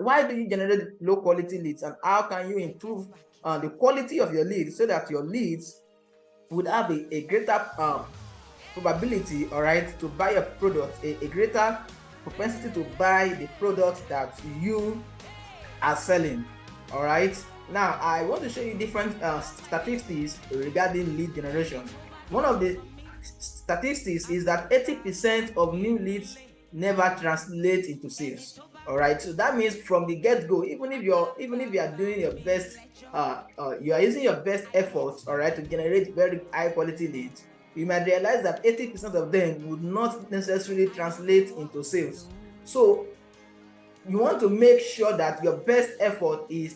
why do you generate low quality leads, and how can you improve the quality of your leads so that your leads would have a greater probability, all right, to buy a product, a greater propensity to buy the product that you are selling. All right, now I want to show you different statistics regarding lead generation. One of the statistics is that 80% of new leads never translate into sales. All right, so that means from the get-go, even if you are doing your best, you are using your best efforts, all right, to generate very high quality leads, you might realize that 80% of them would not necessarily translate into sales. So you want to make sure that your best effort is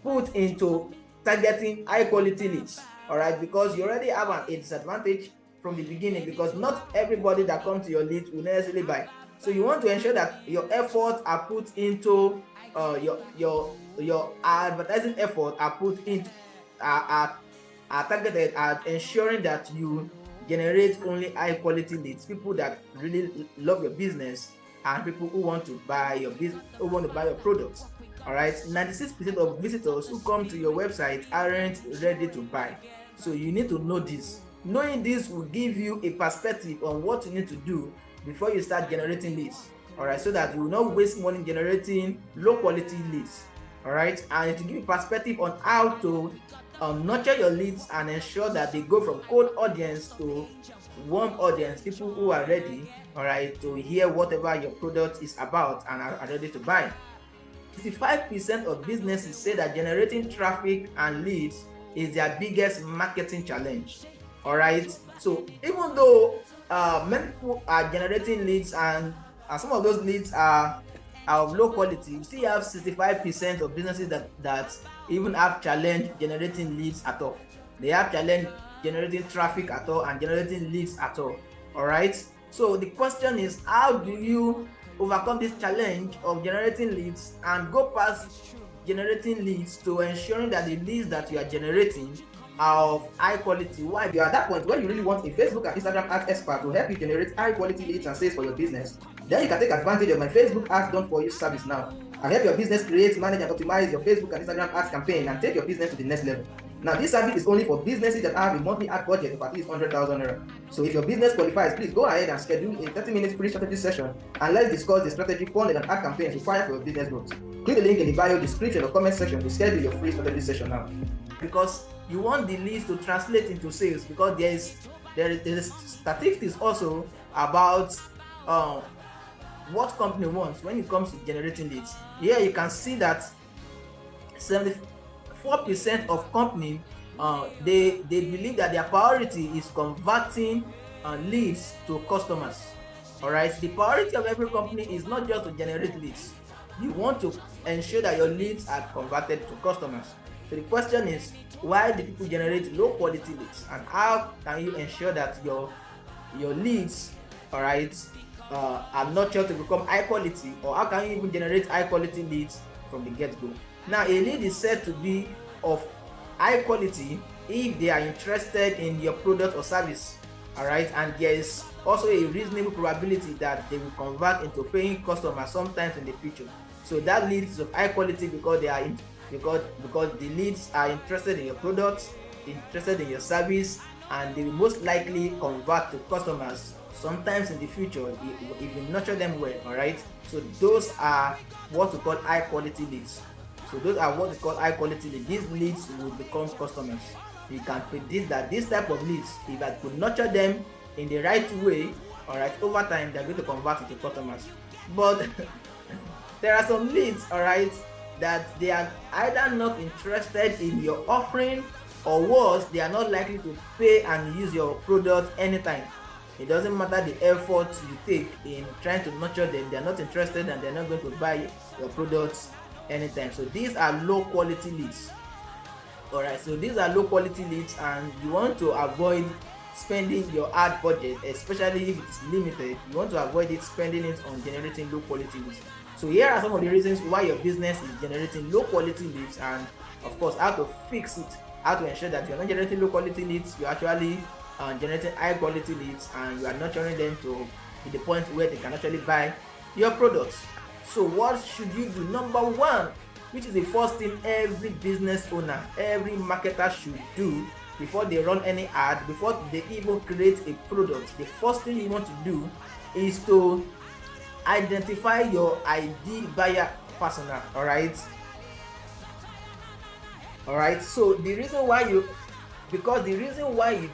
put into targeting high quality leads, all right, because you already have a disadvantage from the beginning, because not everybody that comes to your lead will necessarily buy. So you want to ensure that your efforts are put into your advertising effort are put into are targeted at ensuring that you generate only high quality leads, people that really love your business and people who want to buy your business, who want to buy your products. All right, 96% of visitors who come to your website aren't ready to buy. So you need to know this. Knowing this will give you a perspective on what you need to do before you start generating leads. All right, so that you will not waste money generating low quality leads. All right, and to give you perspective on how to nurture your leads and ensure that they go from cold audience to warm audience, people who are ready, all right, to hear whatever your product is about and are ready to buy. 65% of businesses say that generating traffic and leads is their biggest marketing challenge. All right, so even though many people are generating leads and some of those leads are of low quality, you still have 65% of businesses that even have challenge generating leads at all. They have challenge generating traffic at all and generating leads at all. All right, so the question is, how do you overcome this challenge of generating leads and go past generating leads to ensuring that the leads that you are generating are of high quality? Why? You're at that point where you really want a Facebook and Instagram ads expert to help you generate high quality leads and sales for your business. Then you can take advantage of my Facebook ads done for you service now. I help your business create, manage, and optimize your Facebook and Instagram ads campaign and take your business to the next level. Now, this service is only for businesses that have a monthly ad budget of at least 100,000 naira. So if your business qualifies, please go ahead and schedule a 30-minute free strategy session and let's discuss the strategy, funnel, and ad campaigns required for your business growth. Click the link in the bio description or comment section to schedule your free strategy session now. Because you want the leads to translate into sales, because there is statistics also about what company wants when it comes to generating leads. Here you can see that 74% of companies they believe that their priority is converting leads to customers. All right, the priority of every company is not just to generate leads. You want to ensure that your leads are converted to customers. So the question is, why do people generate low quality leads, and how can you ensure that your leads, all right, are nurtured to become high quality, or how can you even generate high quality leads from the get-go? Now, a lead is said to be of high quality if they are interested in your product or service, all right, and there is also a reasonable probability that they will convert into paying customers sometimes in the future. So that lead is of high quality because they are because the leads are interested in your products, interested in your service, and they will most likely convert to customers sometimes in the future if you nurture them well. All right, so those are what we call high quality leads. So those are what we call high quality leads. These leads will become customers. You can predict that this type of leads, if I could nurture them in the right way, all right, over time they're going to convert into customers. But there are some leads, all right, that they are either not interested in your offering, or worse, they are not likely to pay and use your product anytime. It doesn't matter the effort you take in trying to nurture them, they are not interested and they're not going to buy your products anytime. So these are low quality leads. All right, so these are low quality leads, and you want to avoid spending your ad budget, especially if it's limited. You want to avoid it spending it on generating low quality leads. So here are some of the reasons why your business is generating low quality leads, and of course how to fix it, how to ensure that you're not generating low quality leads, you're actually generating high quality leads, and you are nurturing them to the point where they can actually buy your products. So what should you do? Number one, which is the first thing every business owner, every marketer should do before they run any ad, before they even create a product, the first thing you want to do is to identify your ideal buyer persona. All right. So the reason why you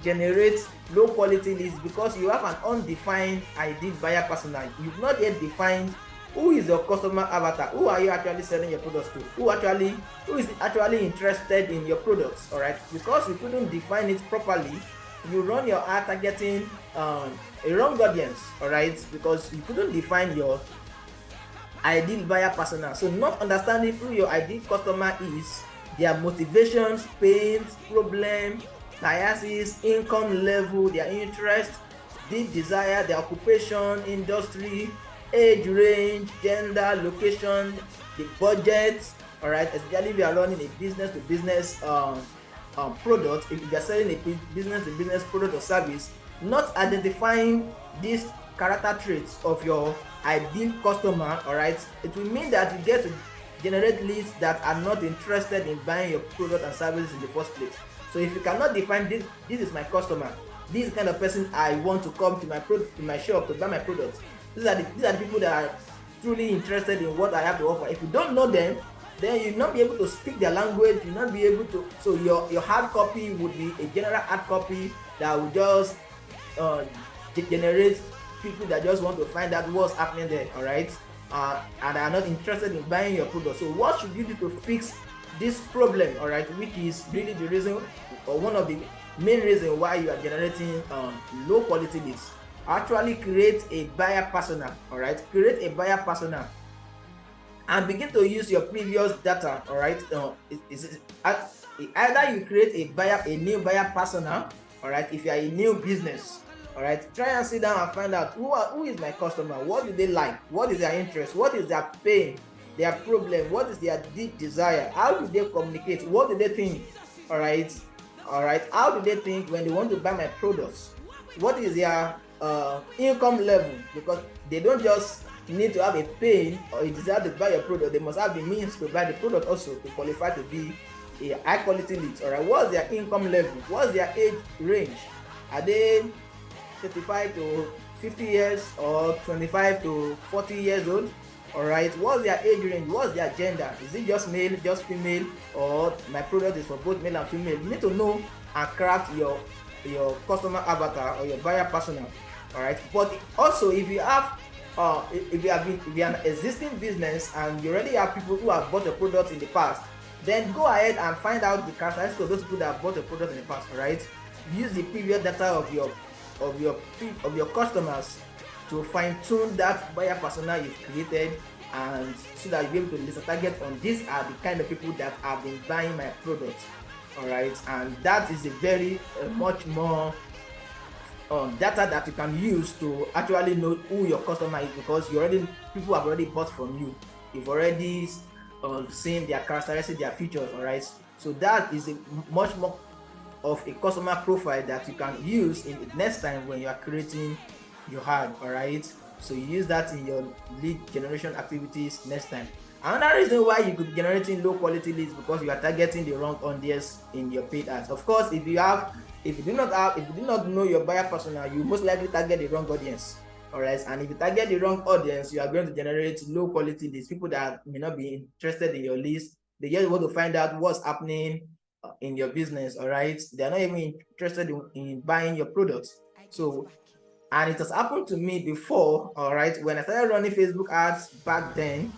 generate low quality leads is because you have an undefined ideal buyer persona. You've not yet defined who is your customer avatar. Who are you actually selling your products to? Who is actually interested in your products? All right. Because you couldn't define it properly, you run your ad targeting a wrong audience. All right. Because you couldn't define your ideal buyer persona. So not understanding who your ideal customer is, their motivations, pains, problems, biases, income level, their interest, deep desire, their occupation, industry, age range, gender, location, the budget. All right, especially if you are running a business to business product, if you are selling a business to business product or service, not identifying these character traits of your ideal customer, all right, it will mean that you get to generate leads that are not interested in buying your product and services in the first place. So if you cannot define this is my customer, this is the kind of person I want to come to my shop to buy my products. These are the people that are truly interested in what I have to offer. If you don't know them, then you'll not be able to speak their language. You'll not be able to. So your hard copy would be a general hard copy that will just generate people that just want to find out what's happening there. All right. And are not interested in buying your product. So what should you do to fix this problem? All right, which is really the reason, or one of the main reasons why you are generating low quality leads. Actually create a buyer persona. All right, create a buyer persona and begin to use your previous data. All right, either you create a new buyer persona. All right, if you are a new business. All right, try and sit down and find out who is my customer, what do they like, what is their interest, what is their pain, their problem, what is their deep desire, how do they communicate, what do they think. All right, how do they think when they want to buy my products, what is their income level, because they don't just need to have a pain or a desire to buy your product, they must have the means to buy the product also to qualify to be a high quality lead. All right, what's their income level, what's their age range, are they 35 to 50 years or 25 to 40 years old? All right, what's their age range, what's their gender, is it just male, just female, or my product is for both male and female? You need to know and craft your customer avatar or your buyer persona. All right, but also if you have if you are an existing business and you already have people who have bought a product in the past, then go ahead and find out the characteristics of those people that have bought a product in the past. All right, use the previous data of your customers to fine-tune that buyer persona you've created, and so that you'll be able to list a target on these are the kind of people that have been buying my product. All right, and that is a very much more data that you can use to actually know who your customer is, because people have already bought from you. You've already seen their characteristics, their features. All right, so that is a much more of a customer profile that you can use in the next time when you are creating your ad. All right, so you use that in your lead generation activities next time. Another reason why you could be generating low quality leads because you are targeting the wrong audience in your paid ads. Of course, if you do not know your buyer persona, you most likely target the wrong audience. All right, and if you target the wrong audience, you are going to generate low quality leads, people that may not be interested in your list. They just want to find out what's happening in your business. All right, they're not even interested in buying your products. So, and it has happened to me before. All right, when I started running Facebook ads back then,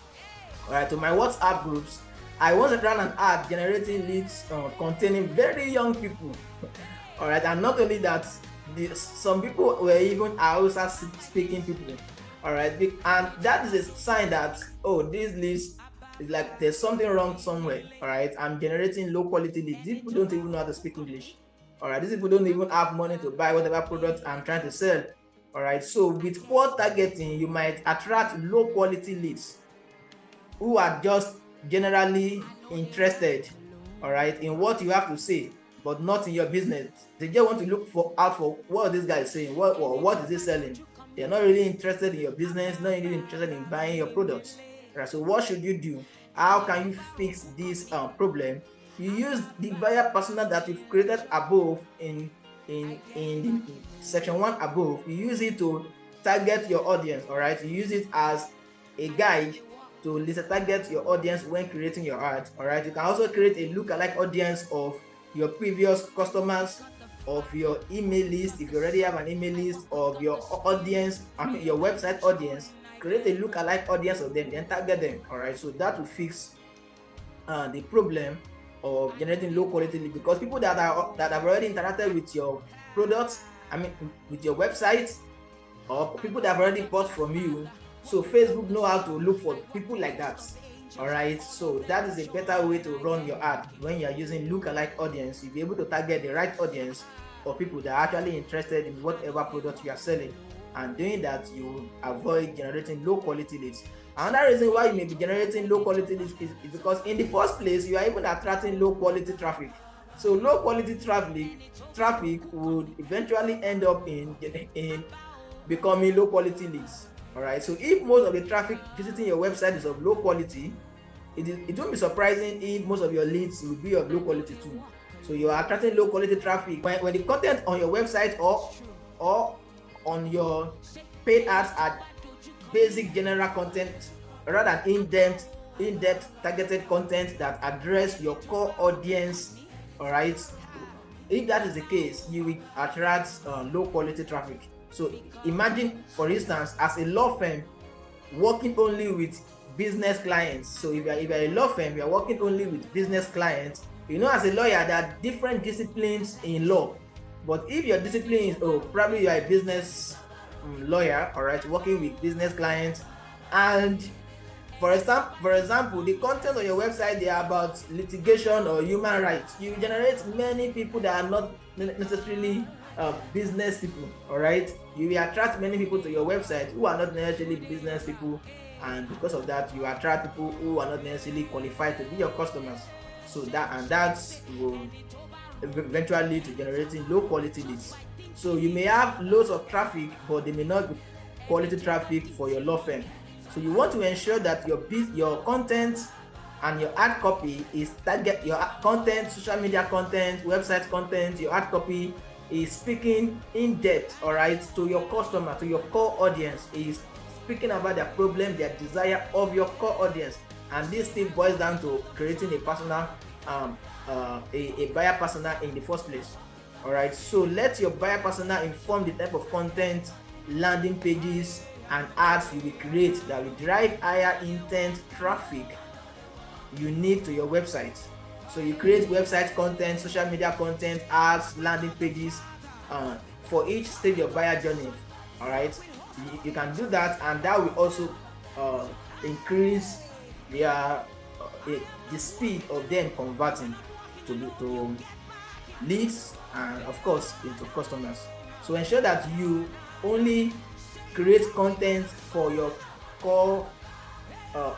all right, to my WhatsApp groups, I once ran an ad generating leads containing very young people. All right, and not only that, some people were even Hausa speaking people. All right, and that is a sign that, oh, these leads is like there's something wrong somewhere. All right, I'm generating low quality leads. These people don't even know how to speak English. All right, these people don't even have money to buy whatever product I'm trying to sell. All right, so with poor targeting, you might attract low quality leads who are just generally interested, all right, in what you have to say, but not in your business. They just want to look out for what this guy is saying, what is he selling. They're not really interested in your business, not really interested in buying your products. Right. So what should you do? How can you fix this problem? You use the buyer persona that you've created above in section 1 above. You use it to target your audience. All right. You use it as a guide to laser target your audience when creating your ad. All right. You can also create a lookalike audience of your previous customers, of your email list if you already have an email list, of your audience, your website audience. Create a lookalike audience of them, then target them. All right. So that will fix the problem of generating low quality leads, because people that have already interacted with your products, with your website, or people that have already bought from you. So Facebook know how to look for people like that. All right, so that is a better way to run your ad. When you are using lookalike audience, you'll be able to target the right audience of people that are actually interested in whatever product you are selling, and doing that you avoid generating low quality leads. Another reason why you may be generating low quality leads is because in the first place you are even attracting low quality traffic. So low quality traffic would eventually end up in becoming low quality leads. All right, so if most of the traffic visiting your website is of low quality, it won't be surprising if most of your leads will be of low quality too. So you are attracting low quality traffic when the content on your website or on your paid ads are basic general content rather than in-depth targeted content that address your core audience. All right, if that is the case, you will attract low quality traffic. So imagine, for instance, as a law firm working only with business clients. So if you're a law firm, you're working only with business clients. As a lawyer, there are different disciplines in law. But if your discipline is, probably you're a business lawyer, all right, working with business clients, and for example, the content on your website, they are about litigation or human rights. You generate many people that are not necessarily business people. All right, you will attract many people to your website who are not necessarily business people, and because of that you attract people who are not necessarily qualified to be your customers. So that will eventually lead to generating low quality leads. So you may have loads of traffic, but they may not be quality traffic for your law firm. So you want to ensure that your content and your ad copy is target your content, social media content, website content, your ad copy is speaking in depth, all right, to your customer, to your core audience, is speaking about their problem, their desire of your core audience. And this thing boils down to creating a personal, a buyer persona in the first place. All right, so let your buyer persona inform the type of content, landing pages, and ads you will create that will drive higher intent traffic unique to your website. So you create website content, social media content, ads, landing pages for each stage of buyer journey. All right, you can do that, and that will also increase the speed of them converting to leads and of course into customers. So ensure that you only create content for your core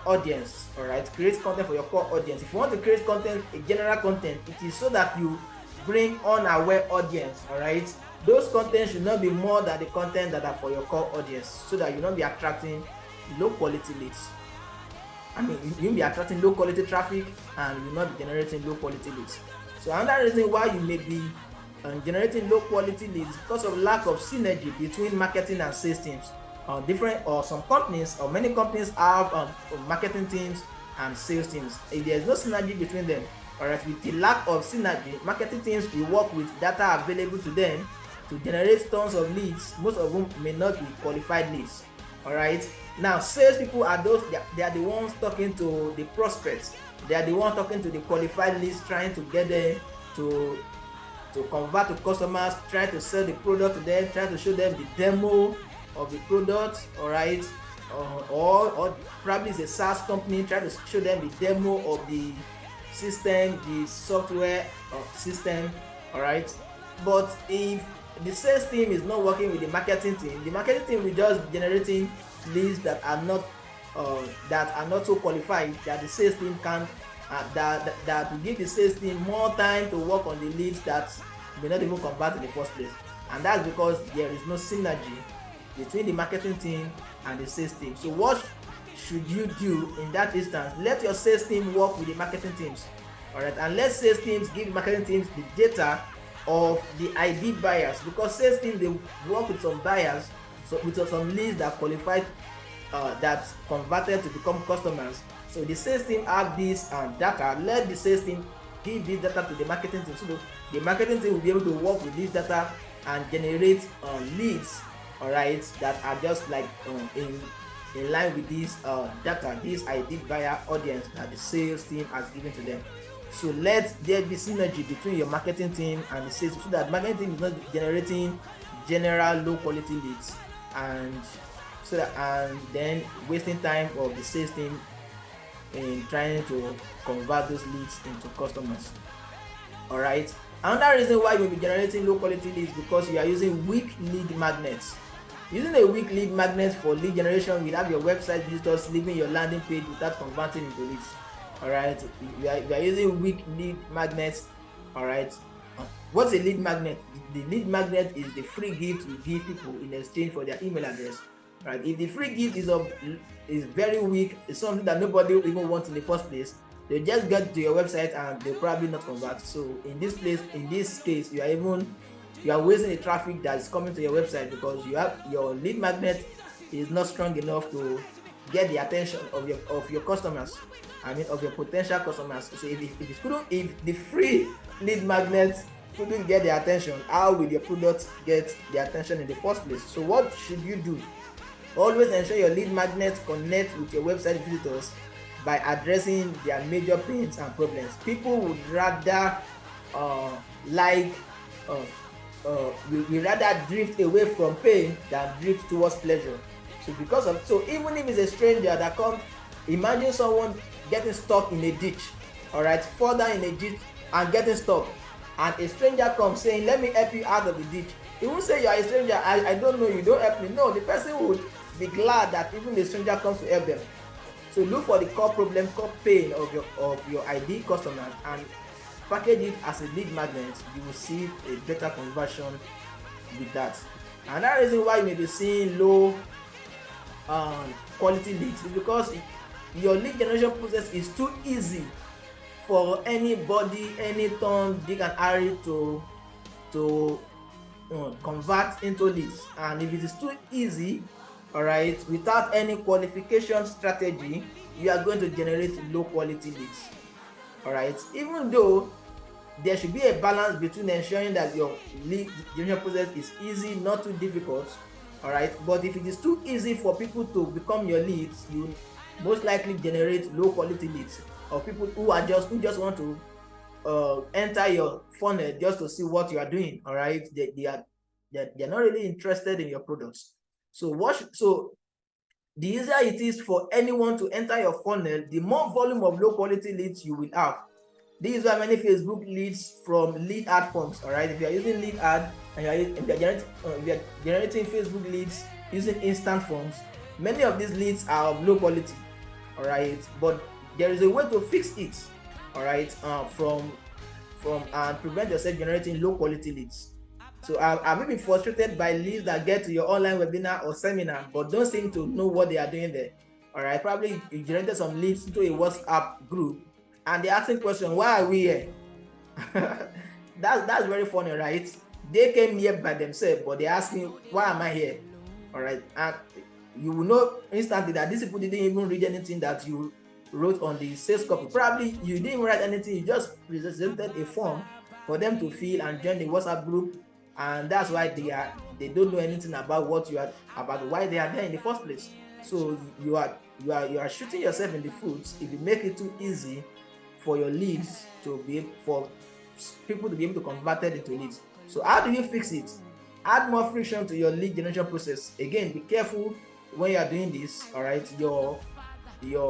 audience. All right, create content for your core audience. If you want to create content, a general content, it is so that you bring unaware audience. All right, those contents should not be more than the content that are for your core audience, so that you not be attracting low quality leads. You will be attracting low quality traffic and you will not be generating low quality leads. So another reason why you may be generating low quality leads because of lack of synergy between marketing and sales teams. Some companies or many companies have marketing teams and sales teams. If there is no synergy between them, all right, with the lack of synergy, marketing teams will work with data available to them to generate tons of leads, most of whom may not be qualified leads. All right, now sales people are those, they are the ones talking to the prospects, they are the ones talking to the qualified leads, trying to get them to convert to customers, try to sell the product to them, try to show them the demo of the product. All right, or probably it's a SaaS company, try to show them the demo of the system, the software system. All right, but if the sales team is not working with the marketing team will just be generating leads that are not so qualified that the sales team can that will give the sales team more time to work on the leads that may not even convert in the first place. And that's because there is no synergy between the marketing team and the sales team. So what should you do in that instance? Let your sales team work with the marketing teams, all right, and let sales teams give marketing teams the data of the ideal buyers, because sales teams, they work with some buyers, so with some leads that qualified, that converted to become customers. So the sales team have this data. Let the sales team give this data to the marketing team, so the marketing team will be able to work with this data and generate leads, all right, that are just like in line with this data, this ideal buyer audience that the sales team has given to them. So let there be synergy between your marketing team and the sales, so that marketing team is not generating general low quality leads, and so that, and then wasting time of the sales team in trying to convert those leads into customers. All right. Another reason why you'll be generating low quality leads, because you are using weak lead magnets. Using a weak lead magnet for lead generation will have your website visitors leaving your landing page without converting into leads. All right. We are using weak lead magnets. All right. What's a lead magnet? The lead magnet is the free gift you give people in exchange for their email address. Right? If the free gift is very weak, it's something that nobody even wants in the first place, they just get to your website and they'll probably not convert. So in this case, you are wasting the traffic that is coming to your website, because your lead magnet is not strong enough to get the attention of your customers. I mean, of your potential customers. So if the free lead magnet couldn't get the attention, how will your product get the attention in the first place? So what should you do? Always ensure your lead magnets connect with your website visitors by addressing their major pains and problems. People would rather we rather drift away from pain than drift towards pleasure. So even if it's a stranger that comes, imagine someone getting stuck in a ditch, all right, further in a ditch and getting stuck, and a stranger comes saying, let me help you out of the ditch. He won't say, you are a stranger, I don't know you, don't help me. No, the person would be glad that even the stranger comes to help them. So look for the core problem, core pain of your ideal customer, and package it as a lead magnet. You will see a better conversion with that. Another reason why you may be seeing low quality leads is because your lead generation process is too easy for anybody, any Tom, Dick and Harry to convert into leads. And if it is too easy, all right, without any qualification strategy, you are going to generate low quality leads. All right, even though there should be a balance between ensuring that your lead generation process is easy, not too difficult. All right, but if it is too easy for people to become your leads, you most likely generate low quality leads, or people who just want to enter your funnel just to see what you are doing. All right, they're not really interested in your products. So the easier it is for anyone to enter your funnel, the more volume of low quality leads you will have. This is why many Facebook leads from lead ad forms. All right, if you are using lead ad and you are generating Facebook leads using instant forms, many of these leads are of low quality. All right, but there is a way to fix it. All right, from and prevent yourself generating low quality leads. So I've been frustrated by leads that get to your online webinar or seminar but don't seem to know what they are doing there. All right, probably you generated some leads into a WhatsApp group and they're asking question, why are we here? That's very funny, right? They came here by themselves, but they're asking, why am I here? All right, and you will know instantly that these people didn't even read anything that you wrote on the sales copy. Probably you didn't write anything, you just presented a form for them to fill and join the WhatsApp group, and that's why they don't know anything about why they are there in the first place. So you are shooting yourself in the foot if you make it too easy for your leads for people to be able to convert it into leads. So how do you fix it? Add more friction to your lead generation process. Again, be careful when you are doing this. All right, your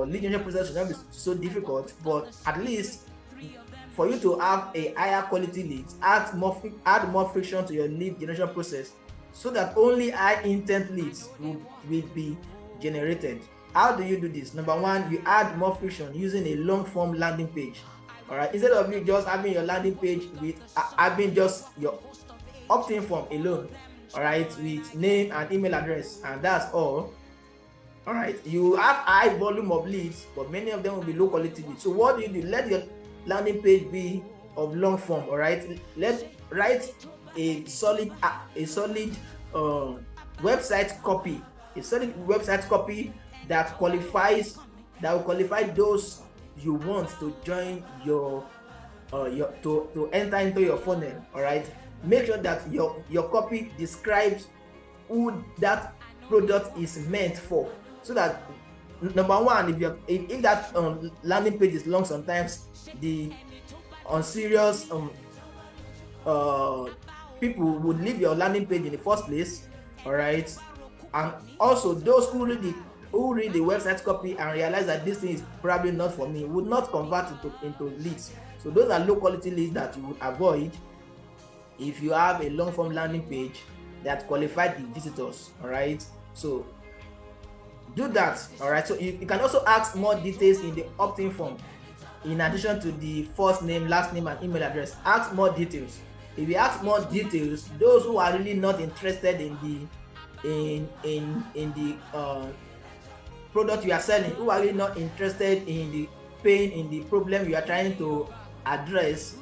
lead generation process should not be so difficult, but at least for you to have a higher quality leads, add more friction to your lead generation process so that only high intent leads will be generated. How do you do this? Number one, you add more friction using a long form landing page. All right, instead of you just having your landing page with having just your opt-in form alone, all right, with name and email address, and that's all. All right, you have high volume of leads, but many of them will be low quality leads. So what do? Let your landing page be of long form. All right, let's write a solid website copy, that qualifies, that will qualify those you want to join your to enter into your funnel. All right, make sure that your copy describes who that product is meant for, so that number one, if that landing page is long, sometimes the unserious people would leave your landing page in the first place. All right, and also those who read the website copy and realize that this thing is probably not for me would not convert into leads. So those are low quality leads that you would avoid if you have a long form landing page that qualified the visitors. All right, so do that. All right, so you can also ask more details in the opt-in form. In addition to the first name, last name, and email address, ask more details. If you ask more details, those who are really not interested in the product you are selling, who are really not interested in the pain, in the problem you are trying to address,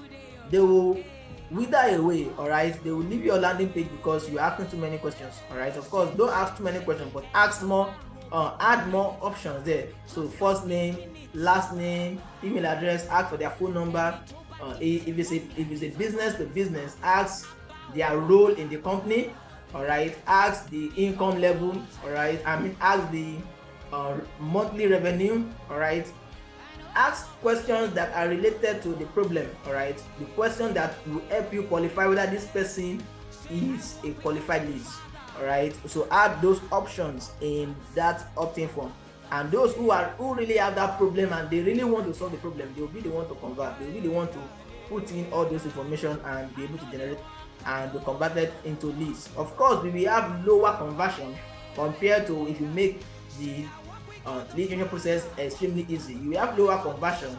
they will wither away. All right, they will leave your landing page because you're asking too many questions. All right, of course, don't ask too many questions, but ask more, add more options there. So first name, last name, email address, ask for their phone number. If it's a business to business, ask their role in the company. All right, ask the income level. All right, ask the monthly revenue. All right, ask questions that are related to the problem. All right, the question that will help you qualify whether this person is a qualified lead. All right, so add those options in that opt-in form, and those who really have that problem and they really want to solve the problem, they will be the one to convert. They will be the one to put in all those information and be able to generate and be converted into leads. Of course, we will have lower conversion compared to if you make the lead generation process extremely easy. You have lower conversion,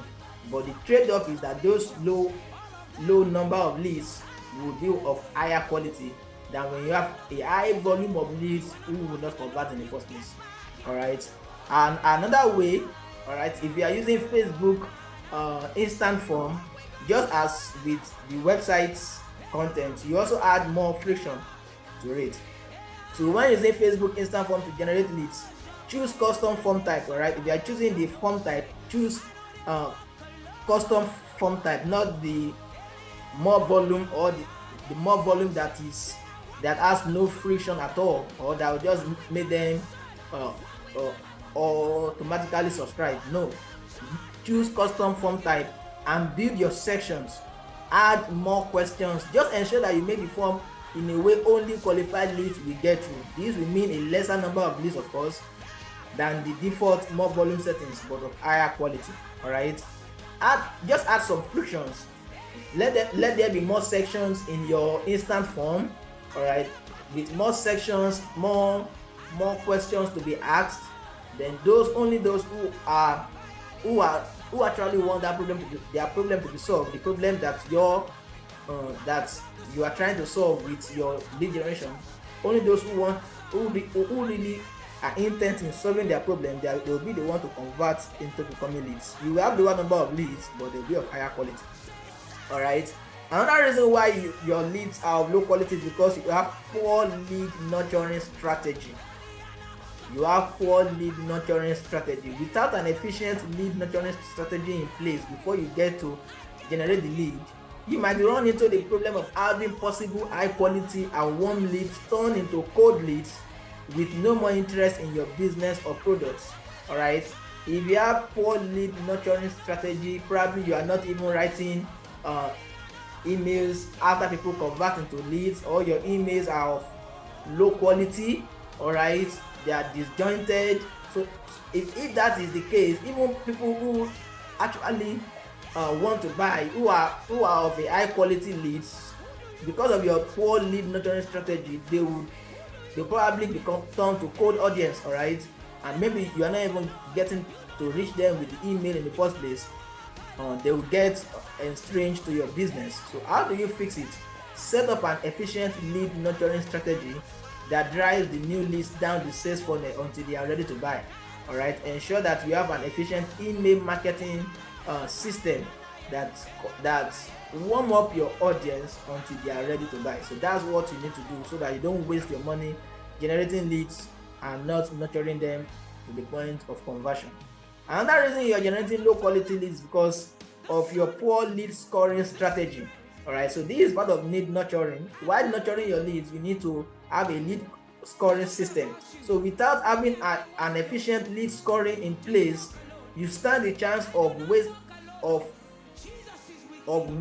but the trade-off is that those low number of leads will be of higher quality than when you have a high volume of leads who will not convert in the first place. All right, and another way, all right, if you are using Facebook instant form, just as with the website's content, you also add more friction to it. So when using Facebook instant form to generate leads, choose custom form type. All right, if you are choosing the form type, choose custom form type, not the more volume or the more volume that has no friction at all, or that will just make them automatically subscribe. No, choose custom form type and build your sections. Add more questions. Just ensure that you make the form in a way only qualified leads will get through. This will mean a lesser number of leads, of course, than the default more volume settings, but of higher quality. All right, just add some frictions. Let there be more sections in your instant form. All right, with more sections, more questions to be asked, then only those who actually want their problem to be solved, the problem that you are trying to solve with your lead generation. Only those who really are intent in solving their problem, they will be the one to convert into becoming leads. You will have the one number of leads, but they'll be of higher quality. All right, another reason why your leads are of low quality is because you have poor lead nurturing strategy. Without an efficient lead nurturing strategy in place before you get to generate the lead, you might run into the problem of having possible high quality and warm leads turn into cold leads with no more interest in your business or products. All right, if you have poor lead nurturing strategy, probably you are not even writing emails after people convert into leads, or your emails are of low quality. All right, they are disjointed. So if that is the case, even people who actually want to buy, who are of a high quality leads, because of your poor lead nurturing strategy, they'll probably become turned to cold audience. All right, and maybe you are not even getting to reach them with the email in the first place. They will get estranged to your business. So how do you fix it? Set up an efficient lead nurturing strategy that drives the new leads down the sales funnel until they are ready to buy. All right, ensure that you have an efficient email marketing system that warm up your audience until they are ready to buy. So that's what you need to do, so that you don't waste your money generating leads and not nurturing them to the point of conversion. Another reason you're generating low quality leads because of your poor lead scoring strategy. All right, so this is part of lead nurturing. While nurturing your leads, you need to have a lead scoring system. So without having an efficient lead scoring in place, you stand a chance of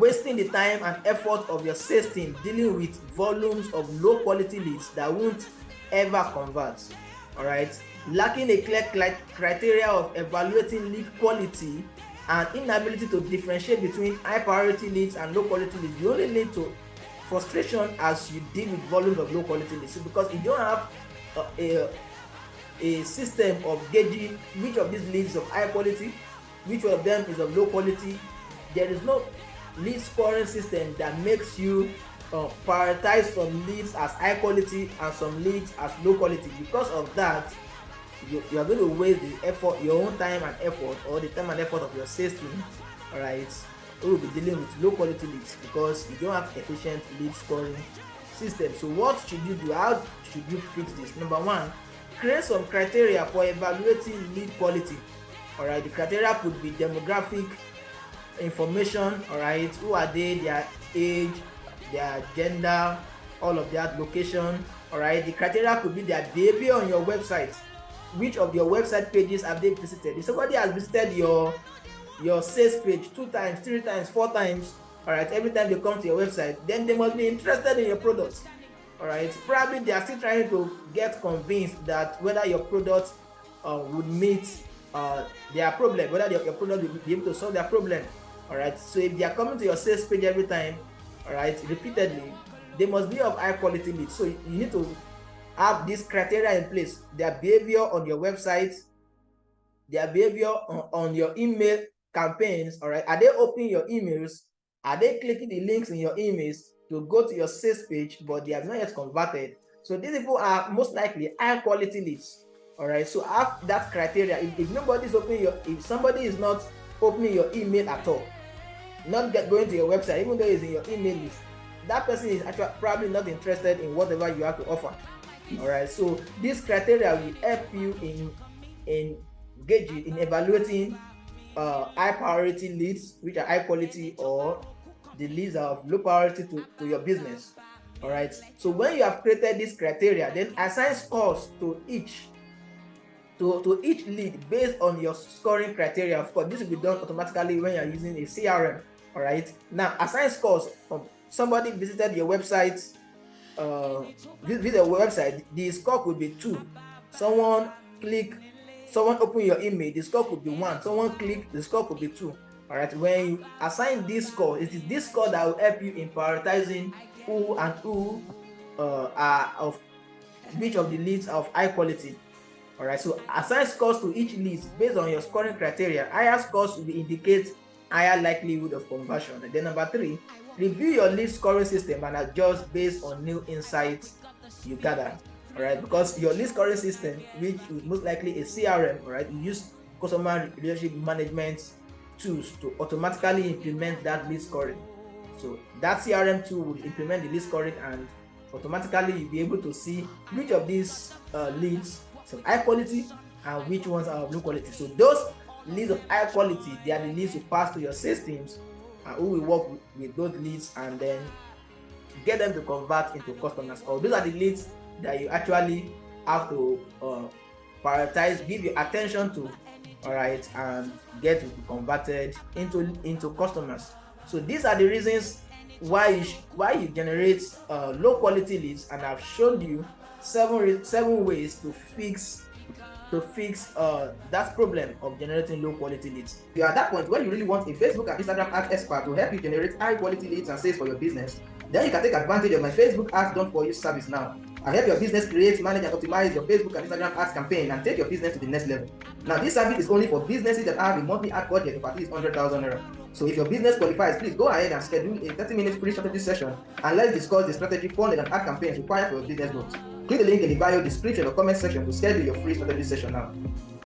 wasting the time and effort of your sales team dealing with volumes of low quality leads that won't ever convert. All right, lacking a clear criteria of evaluating lead quality and inability to differentiate between high priority leads and low quality leads, you only lead to frustration as you deal with volumes of low quality leads. So because you don't have a system of gauging which of these leads is of high quality, which of them is of low quality, there is no lead scoring system that makes you prioritize some leads as high quality and some leads as low quality. Because of that, you are going to waste the effort, your own time and effort, or the time and effort of your sales team, all right, who will be dealing with low quality leads because you don't have efficient lead scoring system. So what should you do? How should you fix this? Number one, create some criteria for evaluating lead quality. All right, the criteria could be demographic information. All right, who are they, their age, their gender, all of that, location. All right, the criteria could be their behavior on your website. Which of your website pages have they visited? If somebody has visited your sales page 2 times, 3 times, 4 times, all right, every time they come to your website, then they must be interested in your products. All right, probably they are still trying to get convinced that whether your product would meet their problem, whether your product will be able to solve their problem. All right, so if they are coming to your sales page every time, all right, repeatedly, they must be of high quality leads. So you need to have this criteria in place: their behavior on your website, their behavior on your email campaigns. All right, are they opening your emails? Are they clicking the links in your emails to go to your sales page, but they have not yet converted? So these people are most likely high quality leads. All right, so have that criteria. If nobody's opening if somebody is not opening your email at all, not going to your website, even though it's in your email list, that person is actually probably not interested in whatever you have to offer. All right, so this criteria will help you in gauging, in evaluating high priority leads which are high quality, or the leads are of low priority to your business. All right, so when you have created this criteria, then assign scores to each lead based on your scoring criteria. Of course, this will be done automatically when you're using a CRM. All right, now assign scores. Somebody visited your website, visit your website, the score could be 2. Someone open your email, the score could be 1. Someone click, the score could be 2. All right, when you assign this score, it is this score that will help you in prioritizing who are of which of the leads are of high quality. All right, so assign scores to each lead based on your scoring criteria. Higher scores will indicate higher likelihood of conversion. And then number 3, review your lead scoring system and adjust based on new insights you gather. All right, because your lead scoring system, which is most likely a CRM, all right, you use customer relationship management tools to automatically implement that lead scoring. So that CRM tool will implement the lead scoring, and automatically you'll be able to see which of these leads are of high quality and which ones are of low quality. So those leads of high quality, they are the leads to pass to your sales teams, who will work with those leads and then get them to convert into customers. Or those are the leads that you actually have to prioritize, give your attention to, all right, and get to be converted into customers. So these are the reasons why you generate low quality leads, and I've shown you 7 ways to fix that problem of generating low quality leads. If you're at that point where you really want a Facebook and Instagram ads expert to help you generate high quality leads and sales for your business, then you can take advantage of my Facebook ads done for you service now. I help your business create, manage, and optimize your Facebook and Instagram ads campaign and take your business to the next level. Now, this service is only for businesses that have a monthly ad budget of at least 100,000 naira. So if your business qualifies, please go ahead and schedule a 30-minute free strategy session and let's discuss the strategy, funnel, and ad campaigns required for your business growth. click the link in the bio description or comment section to schedule your free strategy session now.